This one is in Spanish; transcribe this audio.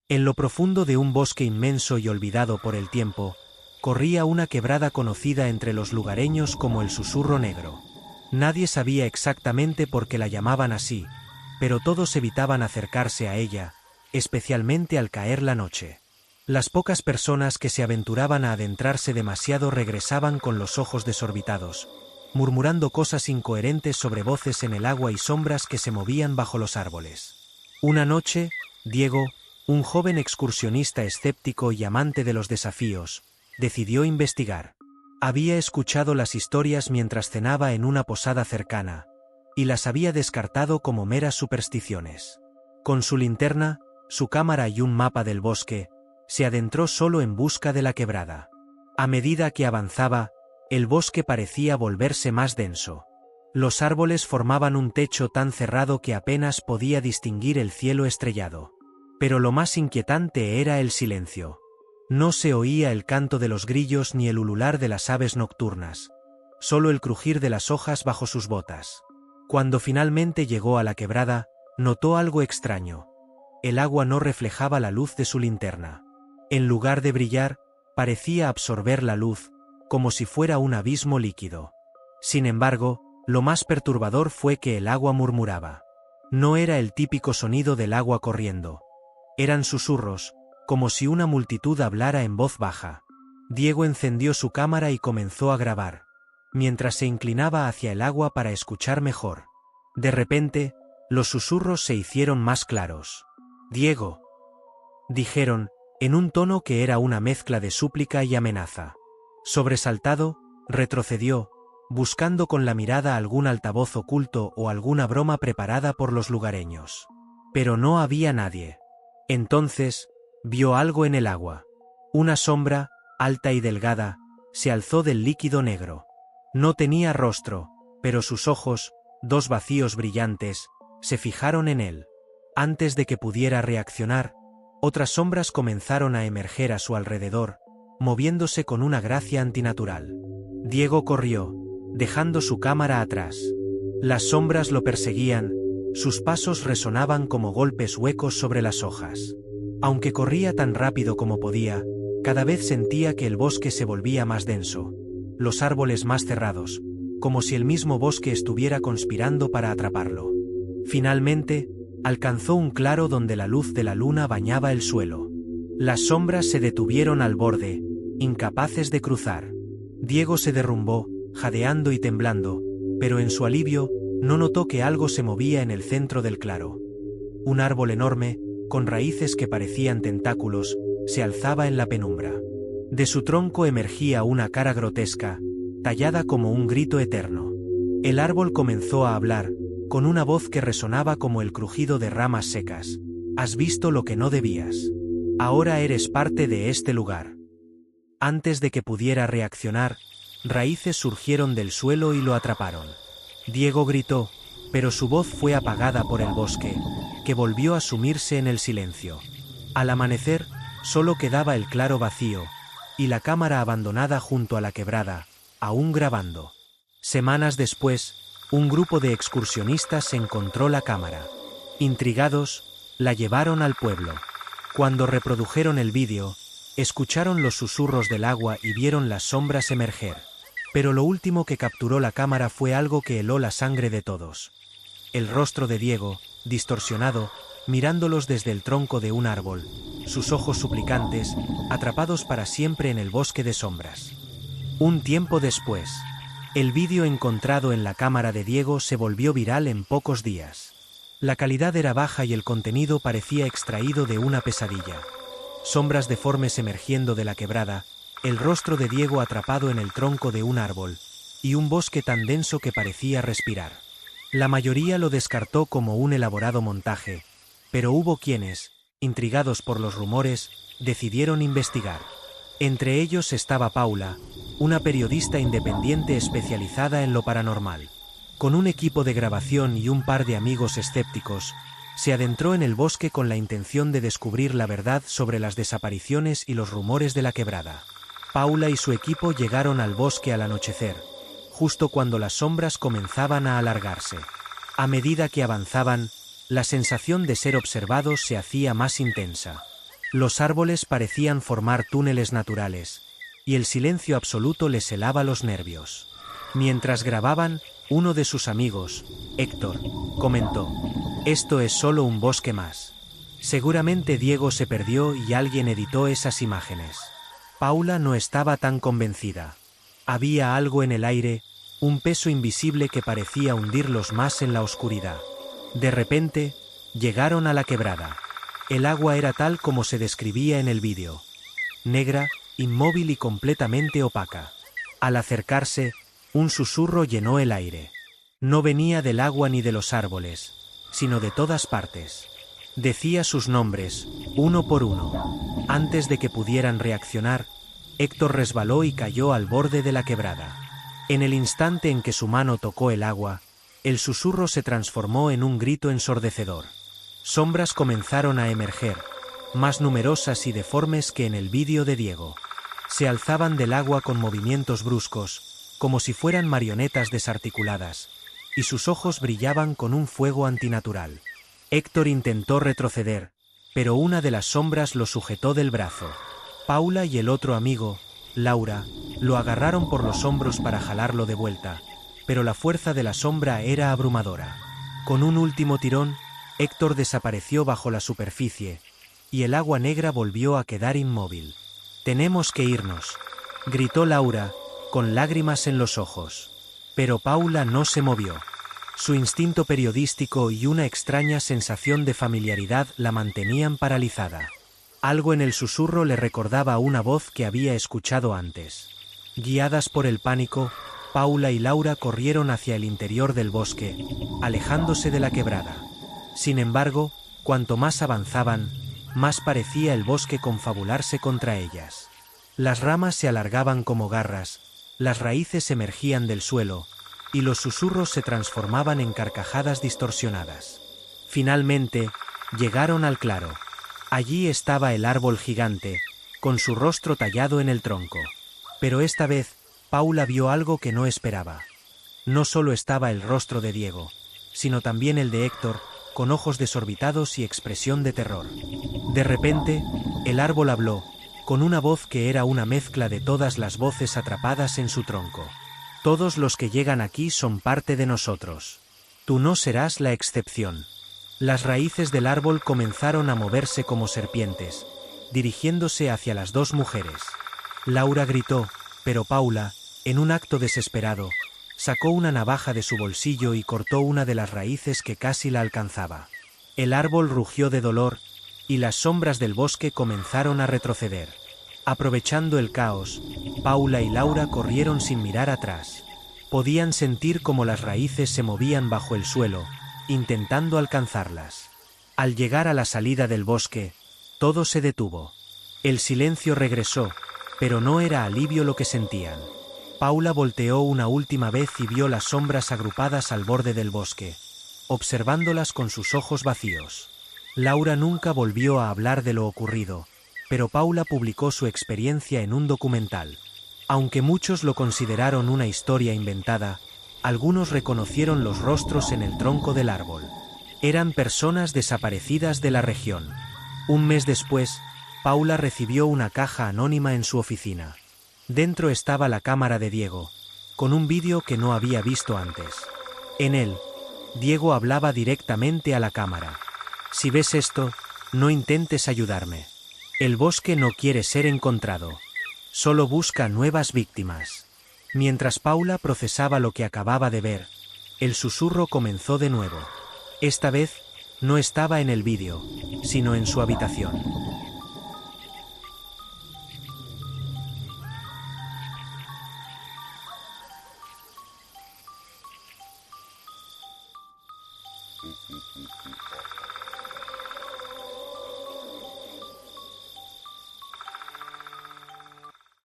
En lo profundo de un bosque inmenso y olvidado por el tiempo, corría una quebrada conocida entre los lugareños como el Susurro Negro. Nadie sabía exactamente por qué la llamaban así, pero todos evitaban acercarse a ella, especialmente al caer la noche. Las pocas personas que se aventuraban a adentrarse demasiado regresaban con los ojos desorbitados, murmurando cosas incoherentes sobre voces en el agua y sombras que se movían bajo los árboles. Una noche, Diego, un joven excursionista escéptico y amante de los desafíos, decidió investigar. Había escuchado las historias mientras cenaba en una posada cercana, y las había descartado como meras supersticiones. Con su linterna, su cámara y un mapa del bosque, se adentró solo en busca de la quebrada. A medida que avanzaba, el bosque parecía volverse más denso. Los árboles formaban un techo tan cerrado que apenas podía distinguir el cielo estrellado. Pero lo más inquietante era el silencio. No se oía el canto de los grillos ni el ulular de las aves nocturnas, solo el crujir de las hojas bajo sus botas. Cuando finalmente llegó a la quebrada, notó algo extraño. El agua no reflejaba la luz de su linterna. En lugar de brillar, parecía absorber la luz, como si fuera un abismo líquido. Sin embargo, lo más perturbador fue que el agua murmuraba. No era el típico sonido del agua corriendo. Eran susurros, como si una multitud hablara en voz baja. Diego encendió su cámara y comenzó a grabar, mientras se inclinaba hacia el agua para escuchar mejor. De repente, los susurros se hicieron más claros. «Diego», dijeron, en un tono que era una mezcla de súplica y amenaza. Sobresaltado, retrocedió, buscando con la mirada algún altavoz oculto o alguna broma preparada por los lugareños. Pero no había nadie. Entonces, vio algo en el agua. Una sombra, alta y delgada, se alzó del líquido negro. No tenía rostro, pero sus ojos, dos vacíos brillantes, se fijaron en él. Antes de que pudiera reaccionar, otras sombras comenzaron a emerger a su alrededor, moviéndose con una gracia antinatural. Diego corrió, dejando su cámara atrás. Las sombras lo perseguían, sus pasos resonaban como golpes huecos sobre las hojas. Aunque corría tan rápido como podía, cada vez sentía que el bosque se volvía más denso, los árboles más cerrados, como si el mismo bosque estuviera conspirando para atraparlo. Finalmente, alcanzó un claro donde la luz de la luna bañaba el suelo. Las sombras se detuvieron al borde, incapaces de cruzar. Diego se derrumbó, jadeando y temblando, pero en su alivio, no notó que algo se movía en el centro del claro. Un árbol enorme, con raíces que parecían tentáculos, se alzaba en la penumbra. De su tronco emergía una cara grotesca, tallada como un grito eterno. El árbol comenzó a hablar, con una voz que resonaba como el crujido de ramas secas. «Has visto lo que no debías. Ahora eres parte de este lugar». Antes de que pudiera reaccionar, raíces surgieron del suelo y lo atraparon. Diego gritó, pero su voz fue apagada por el bosque, que volvió a sumirse en el silencio. Al amanecer, solo quedaba el claro vacío, y la cámara abandonada junto a la quebrada, aún grabando. Semanas después, un grupo de excursionistas encontró la cámara. Intrigados, la llevaron al pueblo. Cuando reprodujeron el vídeo, escucharon los susurros del agua y vieron las sombras emerger. Pero lo último que capturó la cámara fue algo que heló la sangre de todos. El rostro de Diego, distorsionado, mirándolos desde el tronco de un árbol, sus ojos suplicantes, atrapados para siempre en el bosque de sombras. Un tiempo después, el vídeo encontrado en la cámara de Diego se volvió viral en pocos días. La calidad era baja y el contenido parecía extraído de una pesadilla. Sombras deformes emergiendo de la quebrada, el rostro de Diego atrapado en el tronco de un árbol, y un bosque tan denso que parecía respirar. La mayoría lo descartó como un elaborado montaje, pero hubo quienes, intrigados por los rumores, decidieron investigar. Entre ellos estaba Paula, una periodista independiente especializada en lo paranormal. Con un equipo de grabación y un par de amigos escépticos, se adentró en el bosque con la intención de descubrir la verdad sobre las desapariciones y los rumores de la quebrada. Paula y su equipo llegaron al bosque al anochecer, justo cuando las sombras comenzaban a alargarse. A medida que avanzaban, la sensación de ser observados se hacía más intensa. Los árboles parecían formar túneles naturales, y el silencio absoluto les helaba los nervios. Mientras grababan, uno de sus amigos, Héctor, comentó: «Esto es solo un bosque más. Seguramente Diego se perdió y alguien editó esas imágenes». Paula no estaba tan convencida. Había algo en el aire, un peso invisible que parecía hundirlos más en la oscuridad. De repente, llegaron a la quebrada. El agua era tal como se describía en el vídeo: negra, inmóvil y completamente opaca. Al acercarse, un susurro llenó el aire. No venía del agua ni de los árboles, sino de todas partes. Decía sus nombres, uno por uno. Antes de que pudieran reaccionar, Héctor resbaló y cayó al borde de la quebrada. En el instante en que su mano tocó el agua, el susurro se transformó en un grito ensordecedor. Sombras comenzaron a emerger, más numerosas y deformes que en el vídeo de Diego. Se alzaban del agua con movimientos bruscos, como si fueran marionetas desarticuladas, y sus ojos brillaban con un fuego antinatural. Héctor intentó retroceder, pero una de las sombras lo sujetó del brazo. Paula y el otro amigo, Laura, lo agarraron por los hombros para jalarlo de vuelta, pero la fuerza de la sombra era abrumadora. Con un último tirón, Héctor desapareció bajo la superficie, y el agua negra volvió a quedar inmóvil. «Tenemos que irnos», gritó Laura, con lágrimas en los ojos. Pero Paula no se movió. Su instinto periodístico y una extraña sensación de familiaridad la mantenían paralizada. Algo en el susurro le recordaba una voz que había escuchado antes. Guiadas por el pánico, Paula y Laura corrieron hacia el interior del bosque, alejándose de la quebrada. Sin embargo, cuanto más avanzaban, más parecía el bosque confabularse contra ellas. Las ramas se alargaban como garras, las raíces emergían del suelo, y los susurros se transformaban en carcajadas distorsionadas. Finalmente, llegaron al claro. Allí estaba el árbol gigante, con su rostro tallado en el tronco. Pero esta vez, Paula vio algo que no esperaba. No solo estaba el rostro de Diego, sino también el de Héctor, con ojos desorbitados y expresión de terror. De repente, el árbol habló, con una voz que era una mezcla de todas las voces atrapadas en su tronco. «Todos los que llegan aquí son parte de nosotros. Tú no serás la excepción». Las raíces del árbol comenzaron a moverse como serpientes, dirigiéndose hacia las dos mujeres. Laura gritó, pero Paula, en un acto desesperado, sacó una navaja de su bolsillo y cortó una de las raíces que casi la alcanzaba. El árbol rugió de dolor, y las sombras del bosque comenzaron a retroceder. Aprovechando el caos, Paula y Laura corrieron sin mirar atrás. Podían sentir cómo las raíces se movían bajo el suelo, intentando alcanzarlas. Al llegar a la salida del bosque, todo se detuvo. El silencio regresó, pero no era alivio lo que sentían. Paula volteó una última vez y vio las sombras agrupadas al borde del bosque, observándolas con sus ojos vacíos. Laura nunca volvió a hablar de lo ocurrido, pero Paula publicó su experiencia en un documental. Aunque muchos lo consideraron una historia inventada, algunos reconocieron los rostros en el tronco del árbol. Eran personas desaparecidas de la región. Un mes después, Paula recibió una caja anónima en su oficina. Dentro estaba la cámara de Diego, con un vídeo que no había visto antes. En él, Diego hablaba directamente a la cámara. «Si ves esto, no intentes ayudarme. El bosque no quiere ser encontrado. Solo busca nuevas víctimas». Mientras Paula procesaba lo que acababa de ver, el susurro comenzó de nuevo. Esta vez, no estaba en el vídeo, sino en su habitación.